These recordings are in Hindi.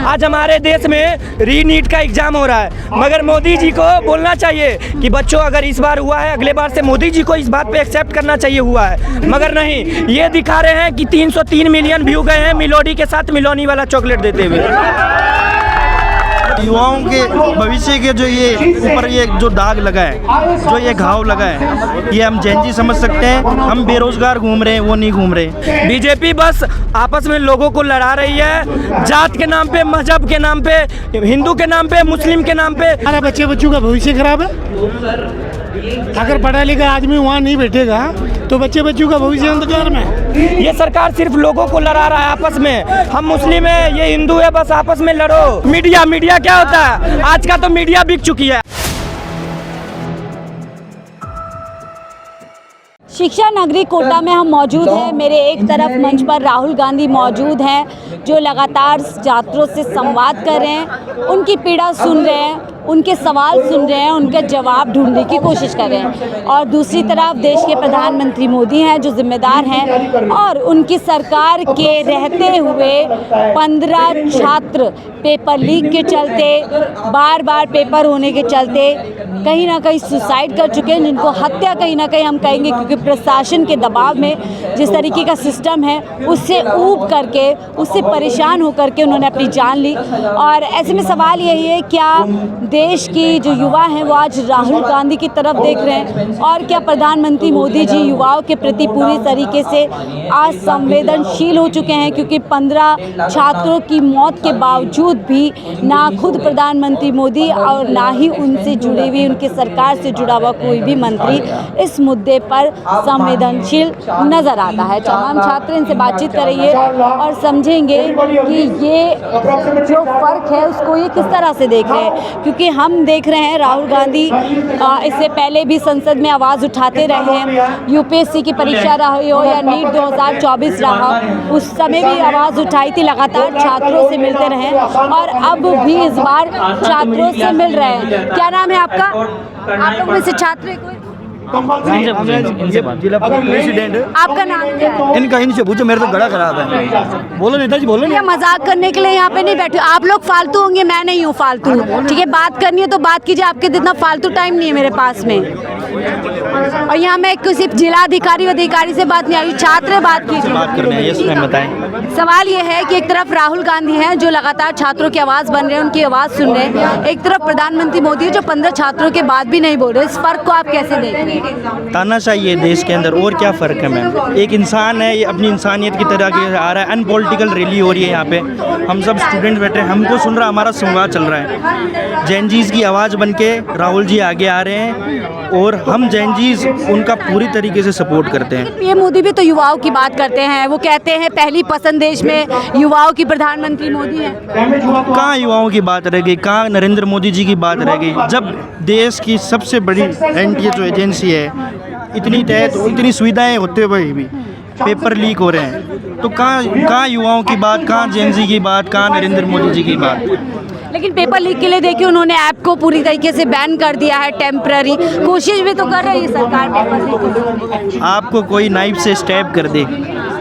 आज हमारे देश में री नीट का एग्जाम हो रहा है, मगर मोदी जी को बोलना चाहिए कि बच्चों अगर इस बार हुआ है अगले बार से मोदी जी को इस बात पे एक्सेप्ट करना चाहिए हुआ है, मगर नहीं, ये दिखा रहे हैं कि 303 मिलियन व्यू गए हैं मिलोडी के साथ मिलोनी वाला चॉकलेट देते हुए। युवाओं के भविष्य के जो ये ऊपर ये जो दाग लगा है, जो ये घाव लगा है, ये हम जैन जी समझ सकते हैं। हम बेरोजगार घूम रहे हैं, वो नहीं घूम रहे। बीजेपी बस आपस में लोगों को लड़ा रही है, जात के नाम पे, मजहब के नाम पे, हिंदू के नाम पे, मुस्लिम के नाम पे। हमारा बच्चों का भविष्य खराब है। अगर पढ़ा लिखा आदमी वहाँ नहीं बैठेगा तो बच्चों का भविष्य अंधकार में है। ये सरकार सिर्फ लोगों को लड़ा रहा है आपस में, हम मुस्लिम है, ये हिंदू है, बस आपस में लड़ो। मीडिया क्या होता है, आज का तो मीडिया बिक चुकी है। शिक्षा नगरी कोटा में हम मौजूद हैं। मेरे एक तरफ मंच पर राहुल गांधी मौजूद हैं, जो लगातार छात्रों से संवाद कर रहे हैं, उनकी पीड़ा सुन रहे हैं, उनके सवाल सुन रहे हैं, उनके जवाब ढूंढने की कोशिश कर रहे हैं। और दूसरी तरफ देश के प्रधानमंत्री मोदी हैं, जो जिम्मेदार हैं, और उनकी सरकार के रहते हुए 15 छात्र पेपर लीक के चलते, बार बार पेपर होने के चलते कहीं ना कहीं सुसाइड कर चुके हैं, जिनको हत्या कहीं ना कहीं हम कहेंगे, क्योंकि प्रशासन के दबाव में जिस तरीके का सिस्टम है उससे ऊब करके, उससे परेशान होकर के उन्होंने अपनी जान ली। और ऐसे में सवाल यही है, क्या देश की जो युवा हैं वो आज राहुल गांधी की तरफ देख रहे हैं, और क्या प्रधानमंत्री मोदी जी युवाओं के प्रति पूरी तरीके से आज संवेदनशील हो चुके हैं? क्योंकि 15 छात्रों की मौत के बावजूद भी ना खुद प्रधानमंत्री मोदी और ना ही उनसे जुड़े हुए, उनकी सरकार से जुड़ा हुआ कोई भी मंत्री इस मुद्दे पर संवेदनशील नजर आता है। तमाम छात्र इनसे बातचीत करेंगे और समझेंगे कि ये जो फर्क है उसको ये किस तरह से देख रहे हैं। क्योंकि हम देख रहे हैं राहुल गांधी इससे पहले भी संसद में आवाज़ उठाते रहे हैं, यूपीएससी की परीक्षा रही हो या नीट 2024 रहा, उस समय भी आवाज़ उठाई थी, लगातार छात्रों से मिलते रहे और अब भी इस बार छात्रों से मिल रहे हैं। क्या नाम है आपका? आप लोग में से छात्र है कोई? जिला प्रेसिडेंट। आपका नाम क्या है? इनसे पूछो, मेरा तो गला खराब है। बोलो नेताजी, बोलो। ये मजाक करने के लिए यहाँ पे नहीं बैठे। आप लोग फालतू होंगे, मैं नहीं हूँ फालतू, ठीक है? बात करनी है तो बात कीजिए, आपके जितना फालतू टाइम नहीं है मेरे पास में। और यहाँ मैं किसी जिलाधिकारी अधिकारी से बात नहीं आई, छात्र बात कीजिए। बात करने हैं, यस मैम, बताएं। सवाल ये है कि एक तरफ राहुल गांधी हैं जो लगातार छात्रों की आवाज़ बन रहे हैं, उनकी आवाज़ सुन रहे हैं, एक तरफ प्रधानमंत्री मोदी जो 15 छात्रों के बाद भी नहीं बोल रहे। इस फर्क को आप कैसे देख रहे हैं? तानाशाही है देश के अंदर, और क्या फ़र्क है मैम? एक इंसान है, ये अपनी इंसानियत की तरह के आ रहा है। अनपॉलिटिकल रैली हो रही है यहाँ पे, हम सब स्टूडेंट बैठे हैं, हमको सुन रहा, हमारा संवाद चल रहा है। जैन जीज़ की आवाज़ बन के राहुल जी आगे आ रहे हैं और हम जैन जीज़ उनका पूरी तरीके से सपोर्ट करते हैं। पीएम मोदी भी तो युवाओं की बात करते हैं, वो कहते हैं पहली पसंद देश में युवाओं की प्रधानमंत्री मोदी है। कहाँ युवाओं की बात रह गई, कहाँ नरेंद्र मोदी जी की बात रह गई? जब देश की सबसे बड़ी एनटीए जो एजेंसी है, इतनी तहत इतनी सुविधाएं होते हुए भी पेपर लीक हो रहे हैं, तो कहाँ युवाओं की बात, कहाँ जैन जी की बात, कहाँ नरेंद्र मोदी जी की बात? लेकिन पेपर लीक के लिए देखिए उन्होंने ऐप को पूरी तरीके से बैन कर दिया है, टेम्पररी कोशिश भी तो कर रही है सरकार पेपर लीक। आपको कोई नाइफ से स्टैब कर दे,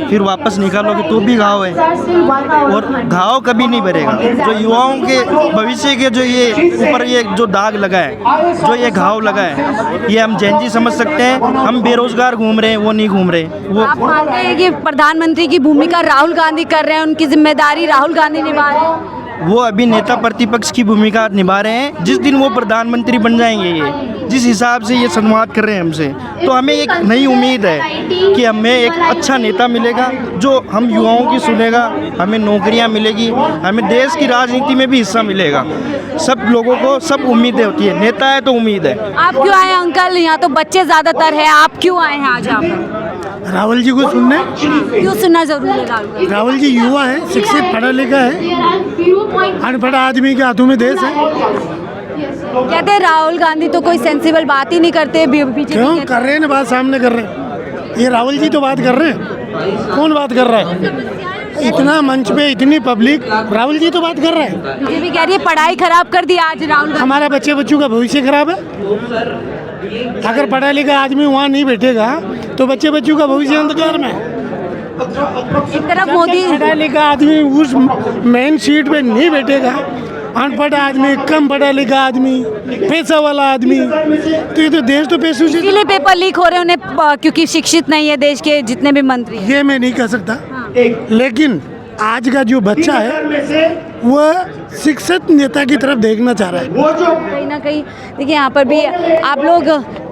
फिर वापस निकालोगे तो भी घाव है, और घाव कभी नहीं भरेगा। जो युवाओं के भविष्य के जो ये ऊपर ये जो दाग लगा है, जो ये घाव लगा है, ये हम जैन जी समझ सकते हैं। हम बेरोजगार घूम रहे हैं, वो नहीं घूम रहे। वो आप मानते हैं कि प्रधानमंत्री की भूमिका राहुल गांधी कर रहे हैं, उनकी जिम्मेदारी राहुल गांधी निभा रहे हैं? वो अभी नेता प्रतिपक्ष की भूमिका निभा रहे हैं। जिस दिन वो प्रधानमंत्री बन जाएंगे, ये जिस हिसाब से ये संवाद कर रहे हैं हमसे, तो हमें एक नई उम्मीद है कि हमें एक अच्छा नेता मिलेगा जो हम युवाओं की सुनेगा, हमें नौकरियां मिलेगी, हमें देश की राजनीति में भी हिस्सा मिलेगा। सब लोगों को सब उम्मीदें होती है, नेता है तो उम्मीद है। आप क्यों आए अंकल? यहाँ तो बच्चे ज़्यादातर हैं, आप क्यों आए हैं आज? आप राहुल जी को सुनने। क्यों सुनना जरूरी है? राहुल जी युवा है, शिक्षित पढ़ा लिखा है, अनपढ़ आदमी के हाथों में देश है। कहते हैं राहुल गांधी तो कोई सेंसिबल बात ही नहीं करते, बीजेपी क्यों कर रहे हैं ना, बात सामने कर रहे हैं। ये राहुल जी तो बात कर रहे हैं, कौन बात कर रहा है? इतना मंच पे इतनी पब्लिक, राहुल जी तो बात कर रहे हैं। बीजेपी कह रही है पढ़ाई खराब कर दी आज राहुल गांधी। हमारा बच्चों का भविष्य खराब है। अगर पढ़ा लिखा आदमी वहाँ नहीं बैठेगा तो बच्चों का भविष्य अंधकार में है। एक तरफ मोदी पढ़ा लिखा आदमी उस मेन सीट पे नहीं बैठेगा, अनपढ़ आदमी, कम पढ़ा लिखा आदमी, पैसा वाला आदमी, तो ये तो देश तो पैसों से, इसीलिए पेपर लीक हो रहे हैं उन्हें, क्योंकि शिक्षित नहीं है देश के जितने भी मंत्री हैं। ये मैं नहीं कह सकता। लेकिन आज का जो बच्चा है वह शिक्षित नेता की तरफ देखना चाह रहा है। कहीं ना कहीं देखिए यहाँ पर भी आप लोग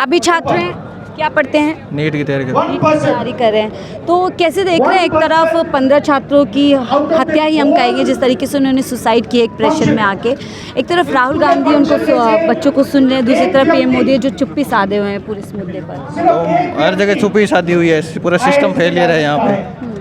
अभी छात्र हैं, क्या पढ़ते हैं? नीट की तैयारी कर नीट की तैयारी कर रहे हैं, तो कैसे देख रहे हैं? एक तरफ 15 छात्रों की हत्या ही हम कहेंगे, जिस तरीके से उन्होंने सुसाइड की एक प्रेशर में आके, एक तरफ राहुल गांधी उनको बच्चों को सुन रहे हैं, दूसरी तरफ पीएम मोदी जो चुप्पी साधे हुए हैं पूरे इस मुद्दे पर। तो हर जगह चुप्पी शादी हुई है, पूरा सिस्टम फेलियर है यहाँ पे।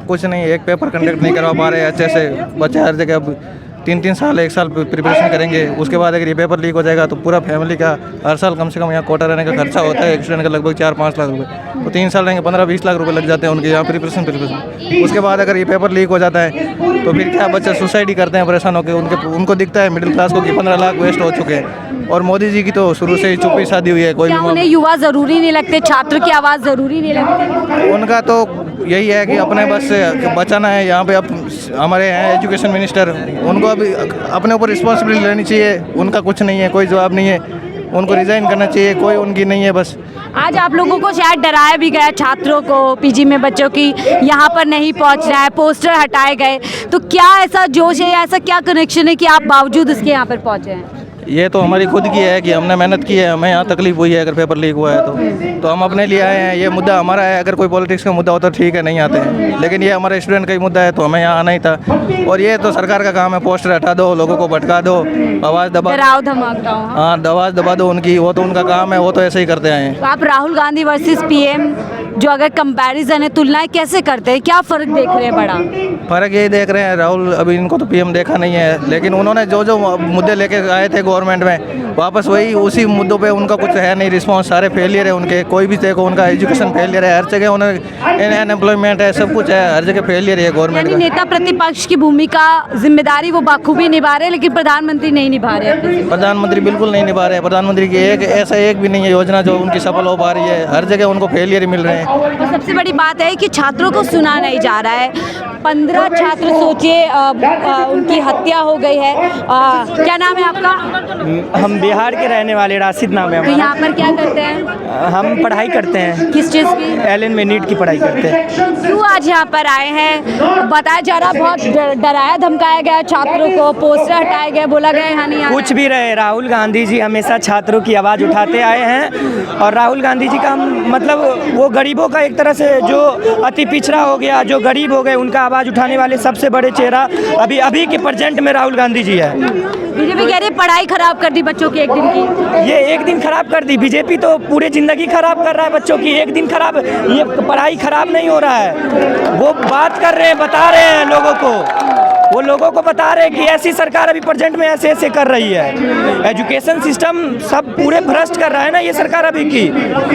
कुछ नहीं, एक पेपर कंडक्ट नहीं करवा पा रहे अच्छे से बच्चे। हर जगह अब 3-3 साल 1 साल प्रिपरेशन करेंगे, उसके बाद अगर ये पेपर लीक हो जाएगा तो पूरा फैमिली का हर साल कम से कम यहाँ कोटा रहने का खर्चा होता है एक स्टूडेंट का लगभग 4-5 लाख रुपए। तो 3 साल रहेंगे 15-20 लाख रुपए लग जाते हैं उनके यहाँ प्रिपरेशन। उसके बाद अगर ये पेपर लीक हो जाता है तो फिर क्या, बच्चे सुसाइड ही करते हैं परेशान होकर। उनको दिखता है मिडिल क्लास को कि 15 लाख वेस्ट हो चुके हैं। और मोदी जी की तो शुरू से ही चुप्पी शादी हुई है। कोई क्या उन्हें युवा जरूरी नहीं लगते? छात्र की आवाज़ जरूरी नहीं लगती? उनका तो यही है कि अपने बस से बचाना है। यहाँ पे अब हमारे हैं एजुकेशन मिनिस्टर, उनको अभी अपने ऊपर रिस्पॉन्सिबिलिटी लेनी चाहिए। उनका कुछ नहीं है, कोई जवाब नहीं है, उनको रिज़ाइन करना चाहिए, कोई उनकी नहीं है बस। आज आप लोगों को शायद डराया भी गया, छात्रों को, पीजी में बच्चों की यहाँ पर नहीं पहुँचना है, पोस्टर हटाए गए, तो क्या ऐसा जोश है, ऐसा क्या कनेक्शन है कि आप बावजूद इसके यहाँ पर पहुँचे हैं? ये तो हमारी खुद की है कि हमने मेहनत की है, हमें यहाँ तकलीफ हुई है अगर पेपर लीक हुआ है तो हम अपने लिए आए हैं। ये मुद्दा हमारा है, अगर कोई पॉलिटिक्स का मुद्दा होता ठीक है, नहीं आते हैं, लेकिन ये हमारे स्टूडेंट का ही मुद्दा है तो हमें यहाँ आना ही था। और ये तो सरकार का काम है, पोस्टर हटा दो, लोगों को भटका दो, आवाज़ दबा, डराओ धमकाओ। हाँ आवाज़ दबा दो उनकी, वो तो उनका काम है, वो तो ऐसे ही करते आए हैं। तो आप राहुल गांधी वर्सेस पीएम जो अगर कंपैरिजन है, तुलनाएं कैसे करते हैं, क्या फ़र्क देख रहे हैं बड़ा? फ़र्क यही देख रहे हैं, राहुल अभी इनको तो पीएम देखा नहीं है, लेकिन उन्होंने जो जो मुद्दे लेके आए थे गवर्नमेंट में, वापस वही उसी मुद्दों पे उनका कुछ है नहीं रिस्पांस। सारे फेलियर है उनके, कोई भी देखो उनका एजुकेशन फेलियर है, हर जगह उन्हें अनएम्प्लॉयमेंट है, सब कुछ है, हर जगह फेलियर है गवर्नमेंट का। नेता प्रतिपक्ष की भूमिका, जिम्मेदारी वो बाखूबी निभा रहे हैं, लेकिन प्रधानमंत्री नहीं निभा रहे हैं। प्रधानमंत्री बिल्कुल नहीं निभा रहे। प्रधानमंत्री की एक भी नहीं है योजना जो उनकी सफल हो पा रही है, हर जगह उनको फेलियर ही मिल रहे हैं। और सबसे बड़ी बात है कि छात्रों को सुना नहीं जा रहा है। 15 छात्र, सोचिए उनकी हत्या हो गई है। क्या नाम है आपका? हम बिहार के रहने वाले, राशिद नाम है तो हमारा। यहाँ पर क्या करते हैं? हम पढ़ाई करते हैं, किस चीज़ की? एलएन में नीट की पढ़ाई करते हैं। क्यों आज यहाँ पर आए हैं? बताया जा रहा बहुत डराया धमकाया गया छात्रों को, पोस्टर हटाए गए, बोला गया यहाँ नहीं आना। कुछ भी रहे, राहुल गांधी जी हमेशा छात्रों की आवाज़ उठाते आए हैं। और राहुल गांधी जी का मतलब वो गरीबों का, एक तरह से जो अति पिछड़ा हो गया, जो गरीब हो गए, उनका आवाज़ उठाने वाले सबसे बड़े चेहरा अभी के प्रेजेंट में राहुल गांधी जी है। बीजेपी कह रही है पढ़ाई खराब कर दी बच्चों की एक दिन की। ये एक दिन खराब कर दी, बीजेपी तो पूरे ज़िंदगी खराब कर रहा है बच्चों की। एक दिन खराब, ये पढ़ाई खराब नहीं हो रहा है, वो बात कर रहे हैं, बता रहे हैं लोगों को, वो लोगों को बता रहे हैं कि ऐसी सरकार अभी प्रेजेंट में ऐसे ऐसे कर रही है। एजुकेशन सिस्टम सब पूरे भ्रष्ट कर रहा है ना ये सरकार अभी की।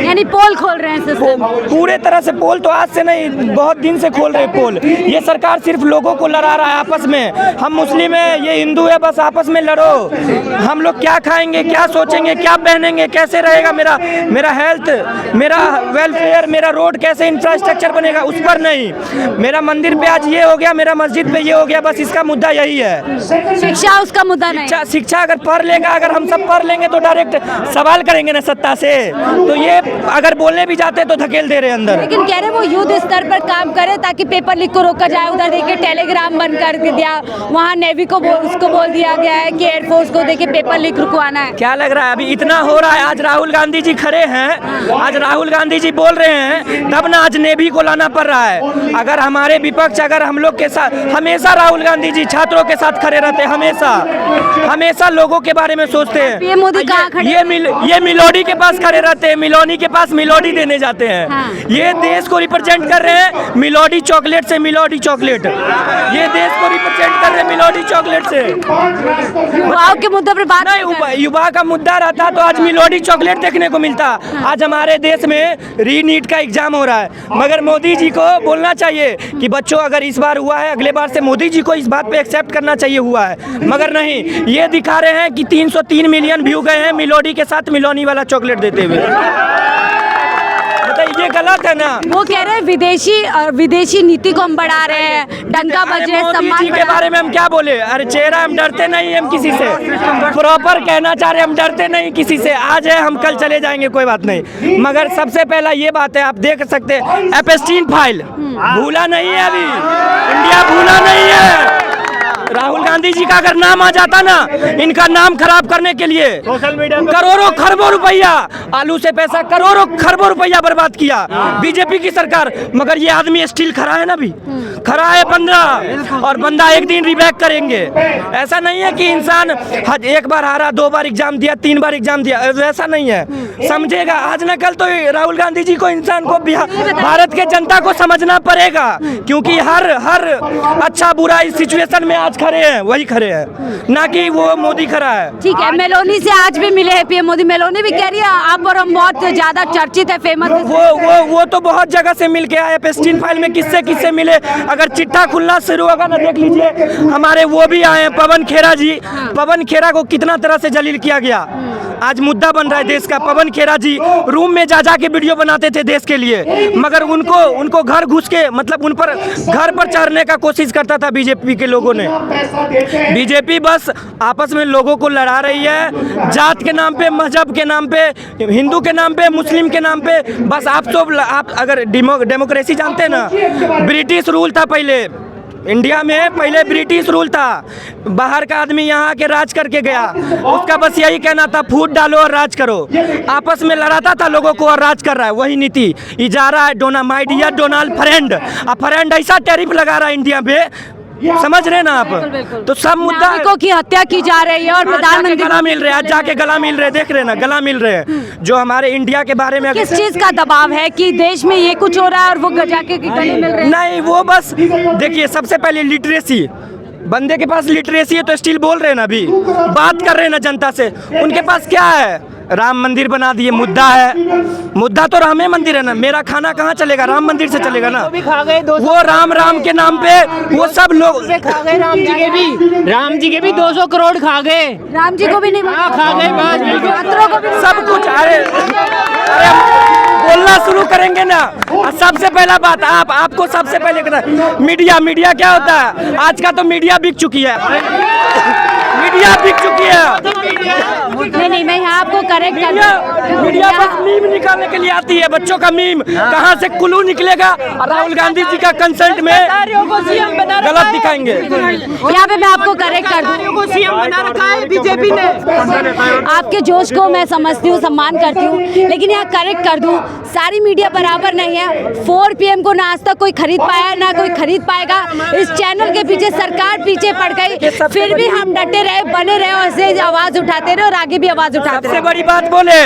यानी पोल खोल रहे हैं सिस्टम। पूरे तरह से पोल तो आज से नहीं, बहुत दिन से खोल रहे पोल। ये सरकार सिर्फ लोगों को लड़ा रहा है आपस में। हम मुस्लिम है, ये हिंदू है, बस आपस में लड़ो। हम लोग क्या खाएंगे, क्या सोचेंगे, क्या पहनेंगे, कैसे रहेगा मेरा हेल्थ, मेरा वेलफेयर, मेरा रोड कैसे इंफ्रास्ट्रक्चर बनेगा, उस पर नहीं। मेरा मंदिर पे आज ये हो गया, मेरा मस्जिद पे ये हो गया, बस इसका मुद्दा यही है। शिक्षा उसका मुद्दा नहीं। शिक्षा अगर पढ़ लेगा, अगर हम सब पढ़ लेंगे तो डायरेक्ट सवाल करेंगे ना सत्ता से। तो ये अगर बोलने भी जाते तो धकेल दे रहे अंदर। लेकिन कह रहे वो युद्ध स्तर पर काम करे ताकि पेपर लीक को रोका जाए। उधर देखिए टेलीग्राम बंद कर दिया, वहाँ नेवी को उसको बोल दिया गया है कि एयरफोर्स को देखिए पेपर लीक रुकवाना है। क्या लग रहा है अभी इतना हो रहा है? आज राहुल गांधी जी खड़े हैं, आज राहुल गांधी जी बोल रहे हैं, तब ना आज नेवी को लाना पड़ रहा है। अगर हमारे विपक्ष, अगर हम लोग के साथ, हमेशा राहुल गांधी जी छात्रों के साथ खड़े रहते हैं, हमेशा लोगों के बारे में सोचते हैं। पीएम मोदी कहाँ खड़े? ये मिलोडी के पास खड़े रहते हैं, मिलोनी के पास मिलोडी देने जाते हैं। हाँ। ये देश को रिप्रेजेंट कर रहे हैं मिलोडी चॉकलेट से, मिलोडी चॉकलेट। ये देश को रिप्रेजेंट कर रहे हैं मिलोडी चॉकलेट से। युवाओं के मुद्दे पर बात नहीं, युवा का मुद्दा रहता तो आज मिलोडी चॉकलेट देखने को मिलता। आज हमारे देश में री नीट का एग्जाम हो रहा है, मगर मोदी जी को बोलना चाहिए कि बच्चों अगर इस बार हुआ है, अगले बार से मोदी जी को इस बात पे एक्सेप्ट करना चाहिए हुआ है, मगर नहीं। ये दिखा रहे हैं कि 303 मिलियन व्यू गए हैं मिलोडी के साथ मिलोनी वाला चॉकलेट देते हुए। तो ये गलत है ना। वो कह रहे हैं विदेशी नीति को हम बढ़ा रहे हैं, डंका बज रहे हैं, मोदी सम्मान जी के बारे में हम क्या बोले? अरे चेहरा, हम डरते नहीं हम किसी से, प्रॉपर कहना चाह रहे हम डरते नहीं किसी से। आज है हम कल चले जाएंगे, कोई बात नहीं। मगर सबसे पहला ये बात है, आप देख सकते हैं एपस्टीन फाइल भूला नहीं है, अभी इंडिया भूला नहीं है। राहुल गांधी जी का अगर नाम आ जाता ना, इनका नाम खराब करने के लिए करोड़ों खरबों रुपया, आलू से पैसा करोड़ों खरबों रुपया बर्बाद किया बीजेपी की सरकार। मगर ये आदमी स्टिल खड़ा है ना, अभी खड़ा है 15, और बंदा एक दिन रिबैक करेंगे। ऐसा नहीं है कि इंसान एक बार हारा, 2 बार एग्जाम दिया, 3 बार एग्जाम दिया, ऐसा नहीं है। समझेगा आज न कल तो राहुल गांधी जी को, इंसान को, भारत के जनता को समझना पड़ेगा, क्योंकि हर अच्छा बुरा इस सिचुएशन में आज खड़े हैं, वही खड़े हैं, ना कि वो मोदी खड़ा है। ठीक है, मेलोनी से आज भी मिले हैं पीएम मोदी। मेलोनी भी कह रही है आप और हम बहुत ज्यादा चर्चित है, फेमस है। वो तो बहुत जगह से मिल के आए। एपस्टीन फाइल में किससे मिले, अगर चिट्ठा खुलना शुरू होगा ना, देख लीजिए हमारे वो भी आए हैं, पवन खेरा जी। पवन खेरा को कितना तरह से जलील किया गया, आज मुद्दा बन रहा है देश का। पवन खेरा जी रूम में जा के वीडियो बनाते थे देश के लिए, मगर उनको घर घुस के, मतलब उन पर घर पर चढ़ने का कोशिश करता था बीजेपी के लोगों ने। बीजेपी बस आपस में लोगों को लड़ा रही है, जात के नाम पे, मजहब के नाम पे, हिंदू के नाम पे, मुस्लिम के नाम पे। बस आप अगर डेमोक्रेसी जानते हैं ना, ब्रिटिश रूल था पहले इंडिया में, पहले ब्रिटिश रूल था। बाहर का आदमी यहाँ के राज करके गया, उसका बस यही कहना था फूट डालो और राज करो। आपस में लड़ाता था लोगों को और राज कर रहा है, वही नीति जा रहा है। माय डियर डोनाल्ड फ्रेंड, अब फ्रेंड ऐसा टैरिफ लगा रहा है इंडिया पे, समझ रहे ना आप। तो सब मुद्दा नागरिकों की हत्या की जा रही है और प्रधानमंत्री गला मिल रहे हैं, आज जाके गला मिल रहे हैं, देख रहे ना, गला मिल रहे हैं। जो हमारे इंडिया के बारे में किस चीज का दबाव है कि देश में ये कुछ हो रहा है और वो जाके गले मिल रहे हैं? नहीं, वो बस देखिए, सबसे पहले लिटरेसी, बंदे के पास लिटरेसी है तो स्टिल बोल रहे हैं ना, अभी बात कर रहे हैं ना जनता से। उनके पास क्या है? राम मंदिर बना दिए, मुद्दा है, मुद्दा तो राम मंदिर है ना। मेरा खाना कहाँ चलेगा? राम मंदिर से चलेगा ना। वो राम के नाम पे वो सब लोग खा गए, राम जी के भी 200 करोड़ खा गए। राम जी को भी नहीं खा गए, छात्रों को भी सब कुछ। अरे बोलना शुरू करेंगे ना, सबसे पहला बात आपको सबसे पहले करना, मीडिया क्या होता है? आज का तो मीडिया बिक चुकी है, मीडिया बिक चुकी है। नहीं, मैं यहाँ आपको करेक्ट कर मीडिया बस मीम निकालने के लिए आती है, बच्चों का मीम कहाँ से कुल्लू निकलेगा, राहुल गांधी जी का कंसल्ट में गलत दिखाएंगे। यहाँ पे मैं आपको करेक्ट कर दूँ, सीएम बना रखा है बीजेपी ने। आपके जोश को मैं समझती हूँ, सम्मान करती हूँ, लेकिन यहाँ करेक्ट कर दूँ, सारी मीडिया बराबर नहीं है। 4 PM को ना आज तक कोई खरीद पाया, ना कोई खरीद पाएगा। इस चैनल के पीछे सरकार पीछे पड़ गई, फिर भी हम डटे रहे, बने रहे और ऐसे आवाज उठाते रहे और आगे भी आवाज उठाते रहे। सबसे बड़ी बात बोले,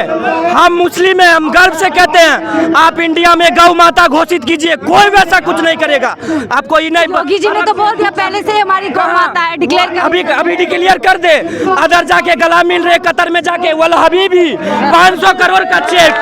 हम मुस्लिम हैं, हम गर्व से कहते हैं, आप इंडिया में गौ माता घोषित कीजिए, कोई वैसा कुछ नहीं करेगा आपको। ही नहीं, योगी जी ने तो बोल दिया पहले से हमारी गौ माता है, डिक्लेयर अभी डिक्लेयर कर दे। अदर जाके गला मिल रहे, कतर में जाके वल हबीबी 500 करोड़ का चेक,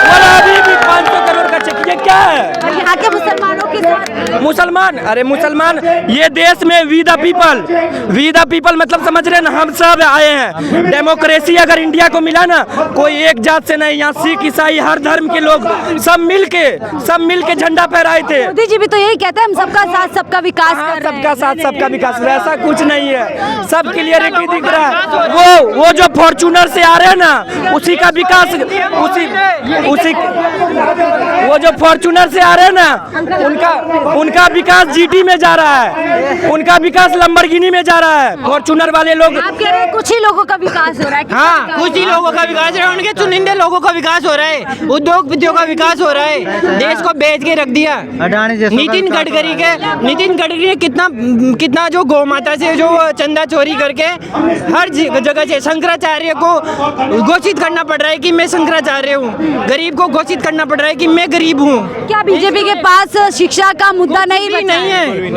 वल हबीबी 500 करोड़ का चेक, ये क्या है? यहाँ के मुसलमानों के साथ मुसलमान, अरे मुसलमान, ये देश में वी द पीपल मतलब समझ रहे हैं ना, हम सब आए हैं। डेमोक्रेसी अगर इंडिया को मिला ना, कोई एक जात से नहीं, यहाँ सिख ईसाई हर धर्म के लोग सब मिल के झंडा फहराए थे। मोदी जी भी तो यही कहते हैं, हम सबका साथ सबका विकास कर रहे हैं। सबका साथ सबका विकास, वैसा कुछ नहीं है, सब क्लियरिटी दिख रहा है। वो जो फॉर्चूनर से आ रहे हैं ना, उसी का विकास, उसी वो जो फॉर्चूनर से आ रहे हैं ना, उनका विकास जीटी में जा रहा है, उनका विकास लंबरगिनी में जा रहा है। फॉर्चूनर वाले लोग, आप कह रहे हैं कुछ ही लोगों का विकास हो रहा है। हाँ, कुछ ही लोगों का विकास हो रहा है, उनके चुनिंदे लोगों का विकास हो रहा है, उद्योगपतियों का विकास हो रहा है। देश को बेच के रख दिया नितिन गडकरी ने कितना जो गौ माता से जो चंदा चोरी करके हर जगह से शंकराचार्य को घोषित करना पड़ रहा है कि मैं शंकराचार्य हूँ, गरीब को घोषित करना पड़ रहा है कि मैं गरीब हूँ। क्या बीजेपी के पास शिक्षा का मुद्दा नहीं है?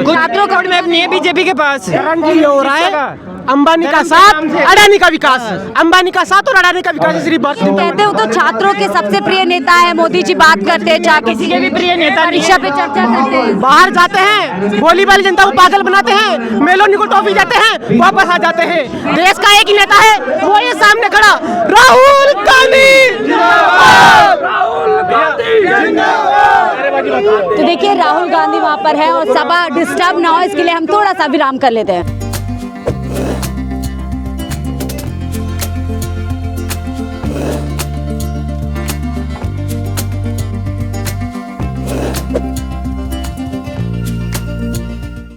छात्रों का नहीं है बीजेपी के पास। हो रहा है अंबानी का साथ, अडानी का विकास, अंबानी का साथ और अडानी का विकास। सिर्फ बात कहते हो तो छात्रों के सबसे प्रिय नेता है मोदी जी, बात करते हैं, चाहे किसी के भी प्रिय नेता परीक्षा पे चर्चा करते हैं, बाहर जाते हैं, बोली वाली जनता को पागल बनाते हैं, मेलोनी को टॉफी देते हैं, वापस आ जाते हैं। देश का एक ही नेता है, वो ये सामने खड़ा, राहुल गांधी। तो देखिए राहुल गांधी वहाँ पर है और सभा डिस्टर्ब ना हो इसके लिए हम थोड़ा सा विराम कर लेते हैं।